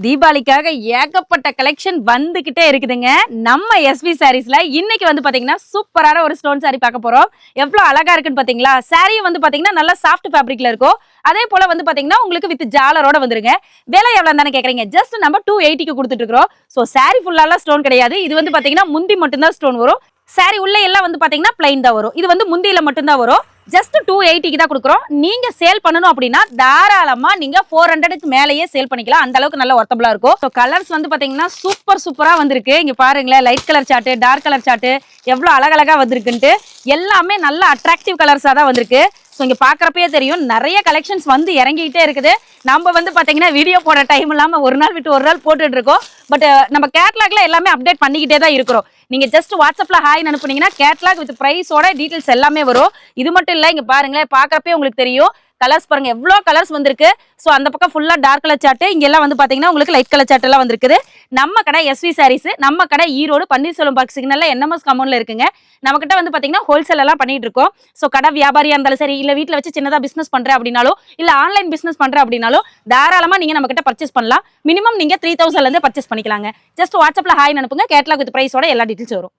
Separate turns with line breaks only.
தீபாவளிக்காக ஏகப்பட்ட கலெக்ஷன் வந்துகிட்டே இருக்குதுங்க. நம்ம எஸ்வி சாரீஸ்ல இன்னைக்கு வந்து பாத்தீங்கன்னா சூப்பரான ஒரு ஸ்டோன் சாரி பார்க்க போறோம். எவ்வளவு அழகா இருக்குன்னு பாத்தீங்களா? சாரியும் வந்து பாத்தீங்கன்னா நல்லா சாஃப்ட் ஃபேப்ரிக்ல இருக்கும். அதே போல வந்து பாத்தீங்கன்னா உங்களுக்கு வித் ஜாலரோட வந்துருங்க. விலை எவ்வளவு தானே கேக்குறீங்க? ஜஸ்ட் நம்ம 280க்கு கொடுத்துட்டு இருக்கோம். சோ சாரி ஃபுல்லாலாம் ஸ்டோன் கிடையாது. இது வந்து பாத்தீங்கன்னா முந்தி மட்டும் தான் ஸ்டோன் வரும். சாரி உள்ள எல்லாம் வந்து பாத்தீங்கன்னா பிளைன் தான் வரும். இது வந்து முந்தியில மட்டும் தான் வரும். ஜஸ்ட் 280க்கு தான் கொடுக்குறோம். நீங்க சேல் பண்ணணும் அப்படின்னா தாராளமா நீங்க 400க்கு மேலேயே சேல் பண்ணிக்கலாம். அந்த அளவுக்கு நல்ல ஒர்த்தபிளா இருக்கும். ஸோ கலர்ஸ் வந்து பாத்தீங்கன்னா சூப்பரா வந்திருக்கு. இங்க பாருங்களேன், light colour chart, dark colour chart எவ்வளவு அழகழகா வந்திருக்குன்ட்டு எல்லாமே நல்ல அட்ராக்டிவ் கலர்ஸா தான் வந்திருக்கு. ஸோ இங்க பாக்குறப்பயே தெரியும் நிறைய கலெக்ஷன்ஸ் வந்து இறங்கிட்டே இருக்குது. நம்ம வந்து பாத்தீங்கன்னா வீடியோ போட டைம் இல்லாம ஒரு நாள் விட்டு ஒரு நாள் போட்டுட்டு இருக்கோம். பட் நம்ம கேட்லாக்ல எல்லாமே அப்டேட் பண்ணிக்கிட்டே தான் இருக்கிறோம். நீங்க ஜஸ்ட் வாட்ஸ்அப்ல ஹாய் அனுப்புனீங்கன்னா கேட்லாக் வித் பிரைஸோட டீடைல்ஸ் எல்லாமே வரும். இது மட்டும் இல்ல, இங்க பாருங்களேன், பாக்குறப்பே உங்களுக்கு தெரியும் கலர்ஸ் பாருங்க, எவ்வளவு கலர்ஸ் வந்திருக்கு. சோ அந்த பக்கம் ஃபுல்லா டார்க் கலர் சார்ட், இங்க எல்லாம் வந்து பாத்தீங்கன்னா உங்களுக்கு லைட் கலர் சார்ட் எல்லாம் வந்திருக்குது. நம்ம கடை எஸ்வி சாரீஸ், நம்ம கடை ஈரோடு பன்னீர்செல்வம் பார்க் சிக்னல்ல என்எம்எஸ் கம்பவுண்ட்ல இருக்குங்க. நம்ம கிட்ட வந்து பாத்தீங்கன்னா ஹோல்சேல் எல்லாம் பண்ணிட்டு இருக்கோம். சோ கடை வியாபாரியா இருந்தாலும் சரி, இல்ல வீட்டுல வச்சு சின்னதா பிசினஸ் பண்றேன் அப்படின்னாலும், இல்ல ஆன்லைன் பிசினஸ் பண்றேன் அப்படின்னாலும் தாராளமா நீங்க நம்ம கிட்ட பர்ச்சேஸ் பண்ணலாம். மினிமம் நீங்க 3000ல இருந்து பர்ச்சேஸ் பண்ணிக்கலாங்க. ஜஸ்ட் வாட்ஸ்அப்ல ஹாய் அனுப்புங்க, கேட்லாக் வித் பிரைஸோட எல்லா டீடைல்ஸ் வரும்.